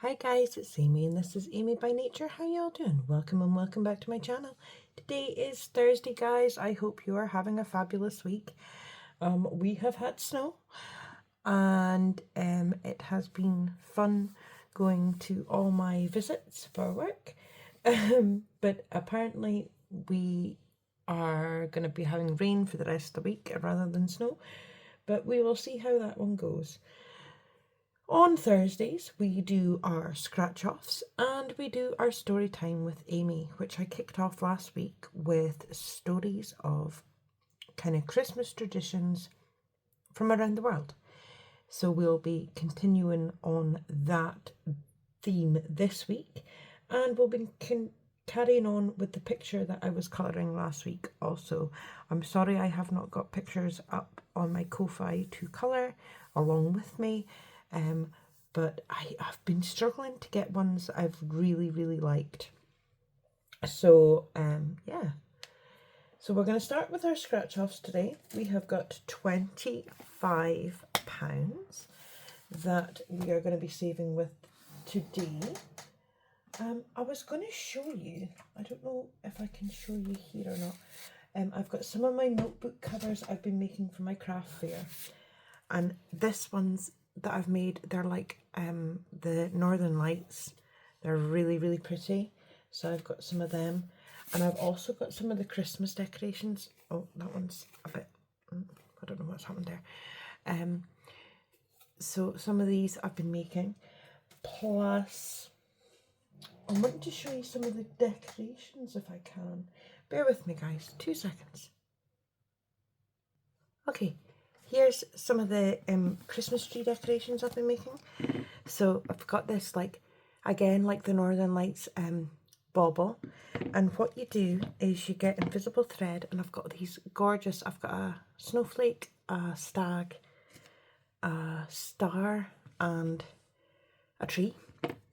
Hi guys, it's Amy and this is Amy by Nature. How y'all doing? Welcome and welcome back to my channel. Today is Thursday, guys. I hope you are having a fabulous week. We have had snow and it has been fun going to all my visits for work. But apparently we are going to be having rain for the rest of the week rather than snow. But we will see how that one goes. On Thursdays, we do our scratch-offs and we do our story time with Amy, which I kicked off last week with stories of kind of Christmas traditions from around the world. So we'll be continuing on that theme this week, and we'll be carrying on with the picture that I was colouring last week also. I'm sorry I have not got pictures up on my Ko-Fi to colour along with me. But I've been struggling to get ones that I've really liked. So, yeah. So we're going to start with our scratch-offs today. We have got £25 that we are going to be saving with today. I was going to show you, I don't know if I can show you here or not. I've got some of my notebook covers I've been making for my craft fair. And this one's that I've made, they're like the Northern Lights. They're really pretty, so I've got some of them, and I've also got some of the Christmas decorations. Oh, that one's a bit, I don't know what's happened there. So some of these I've been making, plus I want to show you some of the decorations if I can. Bear with me guys, 2 seconds. Okay, here's some of the Christmas tree decorations I've been making. So I've got this, like, again, like the Northern Lights bauble. And what you do is you get invisible thread, and I've got these gorgeous, I've got a snowflake, a stag, a star, and a tree.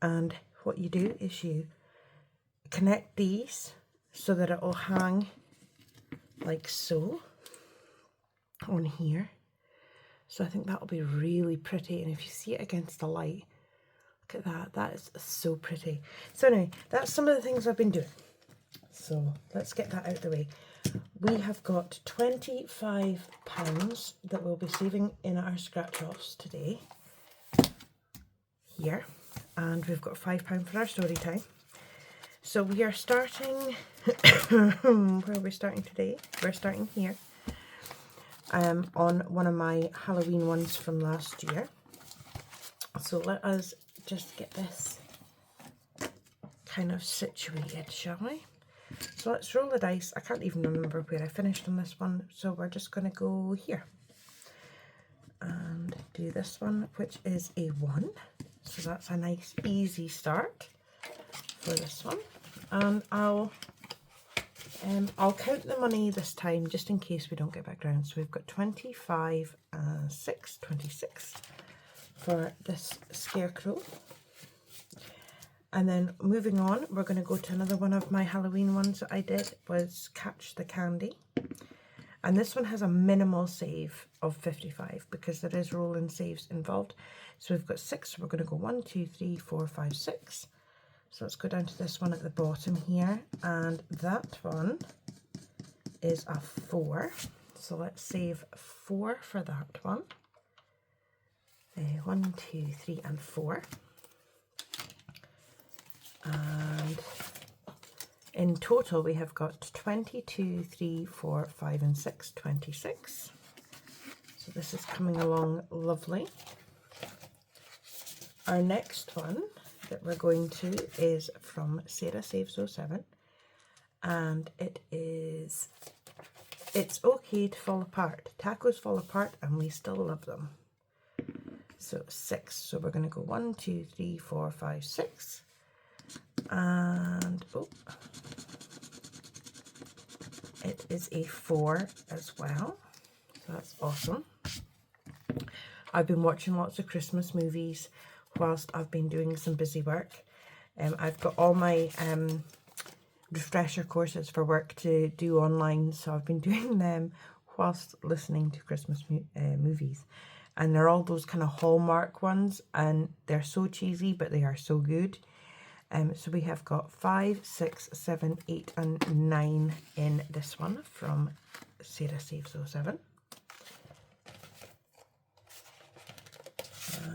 And what you do is you connect these so that it will hang like so on here. So I think that'll be really pretty, and if you see it against the light, look at that, that is so pretty. So anyway, that's some of the things I've been doing. So let's get that out of the way. We have got £25 that we'll be saving in our scratch-offs today, here, and we've got £5 for our story time. So we are starting, where are we starting today? We're starting here. On one of my Halloween ones from last year. So let us just get this kind of situated, shall we? So let's roll the dice. I can't even remember where I finished on this one, so we're just going to go here and do this one, which is a 1. So that's a nice easy start for this one. And I'll count the money this time just in case we don't get back round. So we've got 25, 6, 26 for this scarecrow. And then moving on, we're going to go to another one of my Halloween ones that I did, was Catch the Candy. And this one has a minimal save of 55 because there is rolling saves involved. So we've got 6, so we're going to go 1, 2, 3, 4, 5, 6. So let's go down to this one at the bottom here, and that one is a 4. So let's save 4 for that one. 1, 2, 3, and 4. And in total we have got 22, 3, 4, 5, and 6, 26. So this is coming along lovely. Our next one that we're going to is from Sarah Saves 07, and it is It's Okay to Fall Apart. Tacos fall apart and we still love them. So 6, so we're going to go 1, 2, 3, 4, 5, 6, and it is a 4 as well, so that's awesome. I've been watching lots of Christmas movies whilst I've been doing some busy work. I've got all my refresher courses for work to do online, so I've been doing them whilst listening to Christmas movies. and they're all those kind of Hallmark ones, and they're so cheesy, but they are so good. So we have got 5, 6, 7, 8, and 9 in this one from Sarah Saves 07.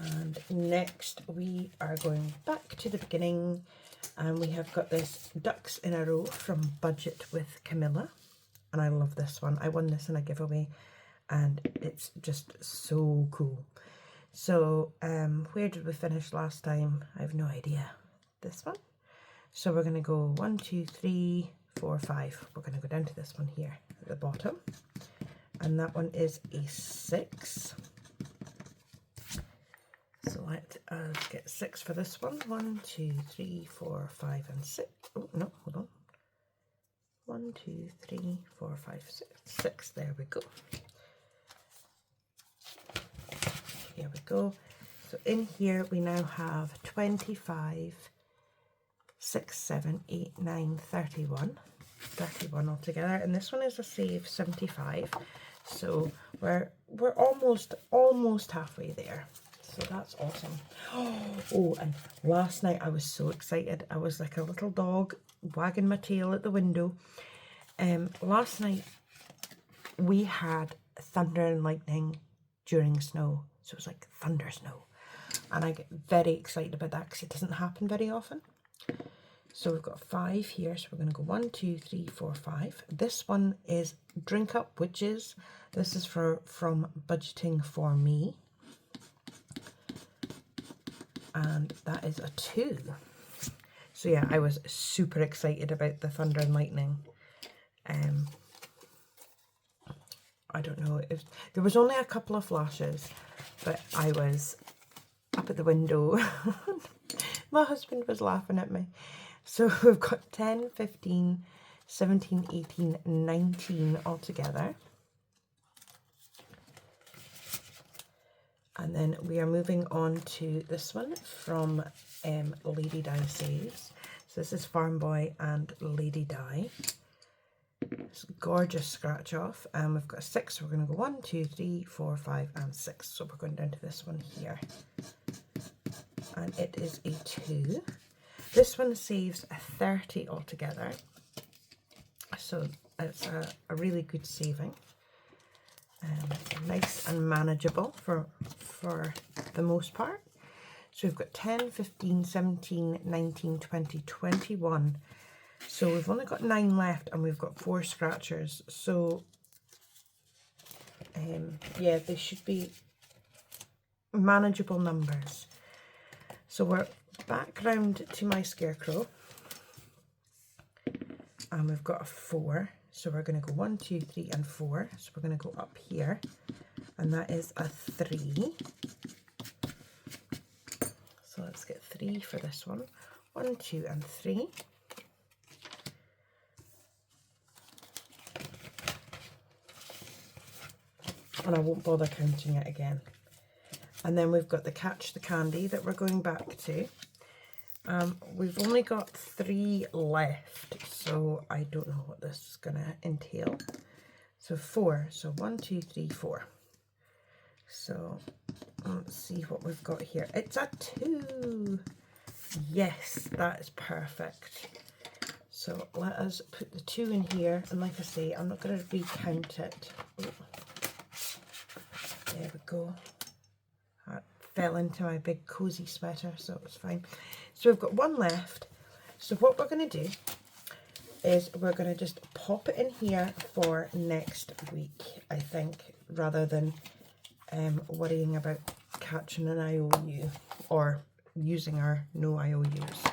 And next we are going back to the beginning, and we have got this Ducks in a Row from Budget with Camilla, and I love this one. I won this in a giveaway and it's just so cool. So where did we finish last time? I have no idea. This one. So we're going to go 1, 2, 3, 4, 5. We're going to go down to this one here at the bottom, and that one is a 6. So let us get 6 for this one. 1, 2, 3, 4, 5, and 6. Oh no, hold on. 1, 2, 3, 4, 5, 6. 6. There we go. Here we go. So in here we now have 25, 6, 7, 8, 9, 31. 31 altogether, and this one is a save 75. So we're almost halfway there. So that's awesome. Oh, and last night I was so excited. I was like a little dog wagging my tail at the window. Last night we had thunder and lightning during snow. So it was like thunder snow. And I get very excited about that because it doesn't happen very often. So we've got 5 here. So we're going to go 1, 2, 3, 4, 5. This one is Drink Up Witches. This is from Budgeting for Me. And that is a 2. So yeah, I was super excited about the thunder and lightning. I don't know, there was only a couple of flashes, but I was up at the window. My husband was laughing at me. So we've got 10, 15, 17, 18, 19 altogether. And then we are moving on to this one from Lady Di Saves. So this is Farm Boy and Lady Di. It's a gorgeous scratch off. And we've got 6. So we're going to go 1, 2, 3, 4, 5, and 6. So we're going down to this one here. And it is a 2. This one saves a 30 altogether. So it's a really good saving. Nice and manageable for the most part. So we've got 10, 15, 17, 19, 20, 21. So we've only got 9 left, and we've got 4 scratchers. So yeah, they should be manageable numbers. So we're back round to my scarecrow, and we've got a 4. So we're going to go 1, 2, 3, and 4. So we're going to go up here, and that is a 3. So let's get 3 for this one. 1, 2, and 3. And I won't bother counting it again. And then we've got the Catch the Candy that we're going back to. We've only got 3 left, so I don't know what this is going to entail. So 4, so 1, 2, 3, 4. So let's see what we've got here. It's a 2. Yes, that is perfect. So let us put the 2 in here, and like I say, I'm not going to recount it. Oh. There we go. That fell into my big cozy sweater, so it was fine. So we've got 1 left. So what we're going to do is we're going to just pop it in here for next week, I think, rather than worrying about catching an IOU or using our no IOUs.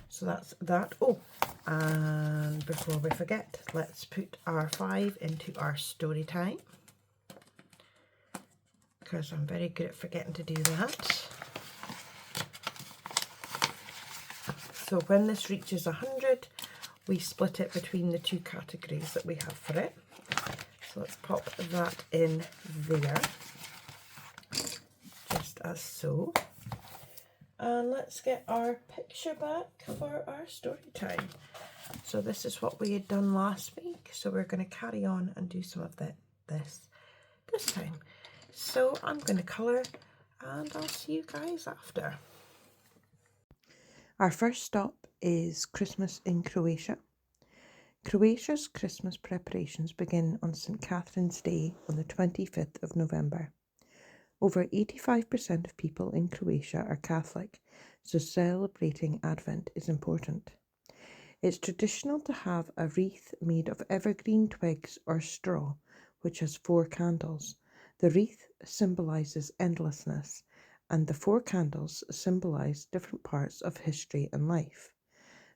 So that's that. Oh, and before we forget, let's put our 5 into our story time, because I'm very good at forgetting to do that. So when this reaches 100, we split it between the 2 categories that we have for it. So let's pop that in there, just as so. And let's get our picture back for our story time. So this is what we had done last week. So we're going to carry on and do some of this time. So I'm going to colour and I'll see you guys after. Our first stop is Christmas in Croatia. Croatia's Christmas preparations begin on St. Catherine's Day on the 25th of November. Over 85% of people in Croatia are Catholic, so celebrating Advent is important. It's traditional to have a wreath made of evergreen twigs or straw, which has 4 candles. The wreath symbolises endlessness, and the 4 candles symbolise different parts of history and life.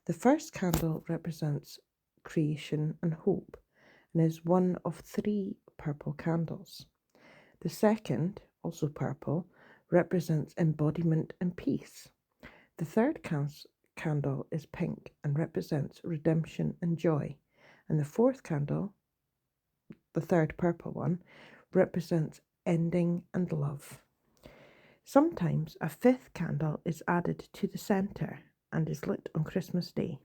The first candle represents creation and hope, and is one of 3 purple candles. The second, also purple, represents embodiment and peace. The third candle is pink and represents redemption and joy. And the fourth candle, the third purple one, represents ending and love. Sometimes a 5th candle is added to the centre and is lit on Christmas Day.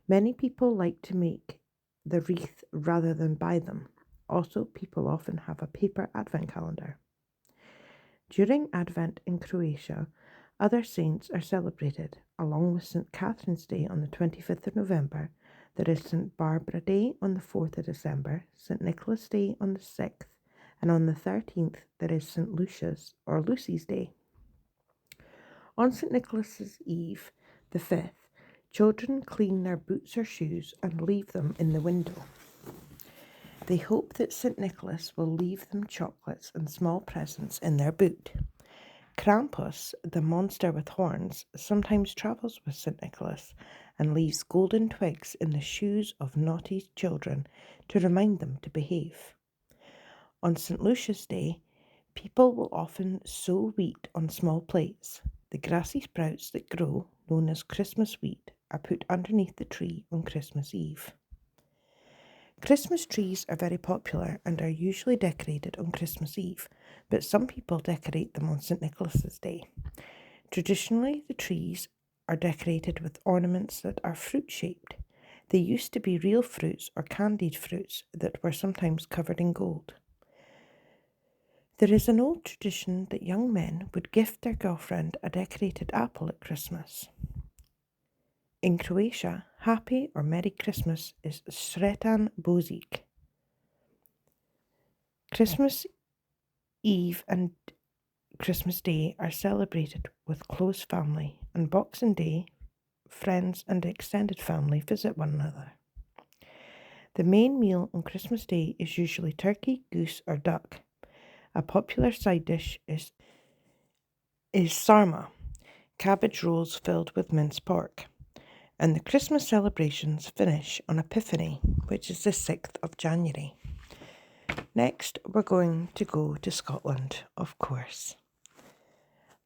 Many people like to make the wreath rather than buy them. Also, people often have a paper advent calendar. During Advent in Croatia, other saints are celebrated. Along with St. Catherine's Day on the 25th of November, there is St. Barbara Day on the 4th of December, St. Nicholas Day on the 6th, and on the 13th there is St. Lucia's or Lucy's Day. On St. Nicholas's Eve, the 5th, children clean their boots or shoes and leave them in the window. They hope that St. Nicholas will leave them chocolates and small presents in their boot. Krampus, the monster with horns, sometimes travels with St. Nicholas and leaves golden twigs in the shoes of naughty children to remind them to behave. On St. Lucia's Day, people will often sow wheat on small plates. The grassy sprouts that grow, known as Christmas wheat, are put underneath the tree on Christmas Eve. Christmas trees are very popular and are usually decorated on Christmas Eve, but some people decorate them on St. Nicholas's Day. Traditionally, the trees are decorated with ornaments that are fruit-shaped. They used to be real fruits or candied fruits that were sometimes covered in gold. There is an old tradition that young men would gift their girlfriend a decorated apple at Christmas. In Croatia, Happy or Merry Christmas is Sretan Božić. Christmas Eve and Christmas Day are celebrated with close family, and Boxing Day, friends and extended family visit one another. The main meal on Christmas Day is usually turkey, goose or duck. A popular side dish is sarma, cabbage rolls filled with minced pork. And the Christmas celebrations finish on Epiphany, which is the 6th of January. Next, we're going to go to Scotland, of course.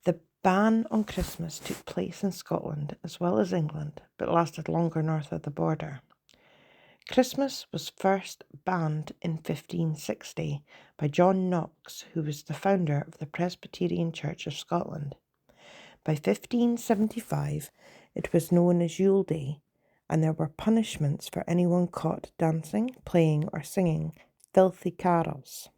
The ban on Christmas took place in Scotland as well as England, but lasted longer north of the border. Christmas was first banned in 1560 by John Knox, who was the founder of the Presbyterian Church of Scotland. By 1575, it was known as Yule Day, and there were punishments for anyone caught dancing, playing, or singing filthy carols.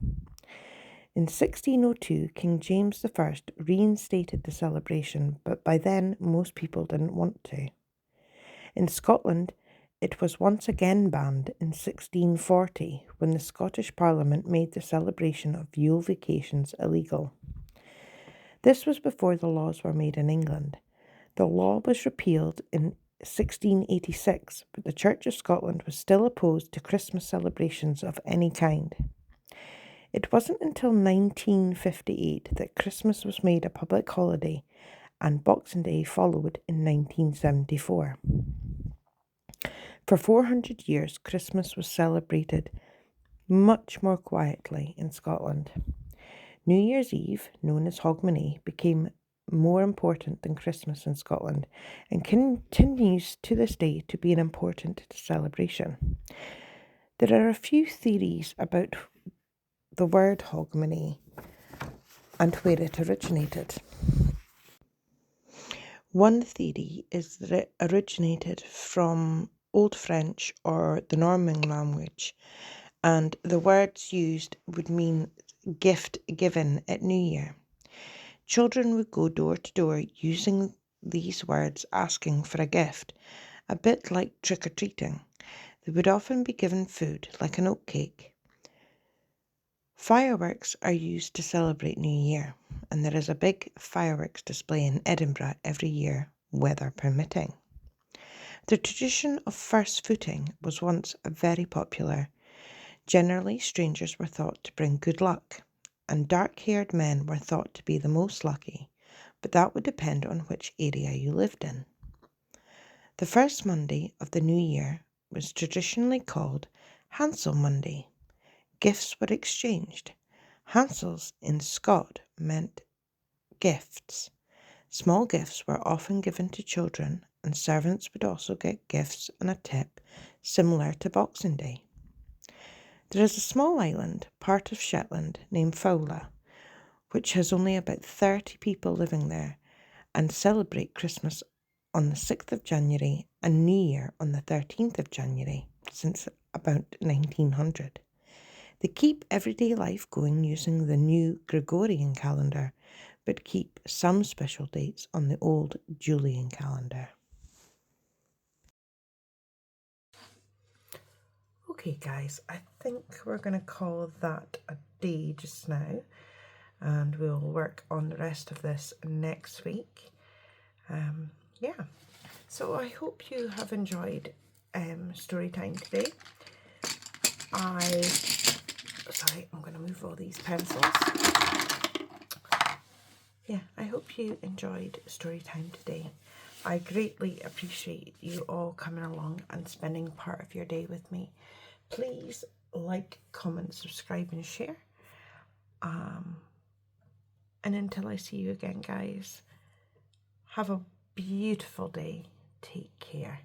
In 1602, King James I reinstated the celebration, but by then most people didn't want to. In Scotland, it was once again banned in 1640 when the Scottish Parliament made the celebration of Yule vacations illegal. This was before the laws were made in England. The law was repealed in 1686, but the Church of Scotland was still opposed to Christmas celebrations of any kind. It wasn't until 1958 that Christmas was made a public holiday, and Boxing Day followed in 1974. For 400 years, Christmas was celebrated much more quietly in Scotland. New Year's Eve, known as Hogmanay, became more important than Christmas in Scotland and continues to this day to be an important celebration. There are a few theories about the word Hogmanay and where it originated. One theory is that it originated from Old French or the Norman language, and the words used would mean gift giving at New Year. Children would go door to door using these words, asking for a gift, a bit like trick-or-treating. They would often be given food, like an oatcake. Fireworks are used to celebrate New Year, and there is a big fireworks display in Edinburgh every year, weather permitting. The tradition of first footing was once very popular. Generally, strangers were thought to bring good luck, and dark-haired men were thought to be the most lucky, but that would depend on which area you lived in. The first Monday of the new year was traditionally called Hansel Monday. Gifts were exchanged. Hansels in Scot meant gifts. Small gifts were often given to children, and servants would also get gifts and a tip, similar to Boxing Day. There is a small island, part of Shetland, named Fowler, which has only about 30 people living there, and celebrate Christmas on the 6th of January and New Year on the 13th of January since about 1900. They keep everyday life going using the new Gregorian calendar, but keep some special dates on the old Julian calendar. Okay guys, I think we're going to call that a day just now, and we'll work on the rest of this next week. Yeah, so I hope you have enjoyed story time today. Sorry, I'm going to move all these pencils. Yeah, I hope you enjoyed story time today. I greatly appreciate you all coming along and spending part of your day with me. Please like, comment, subscribe and share. And until I see you again, guys, have a beautiful day. Take care.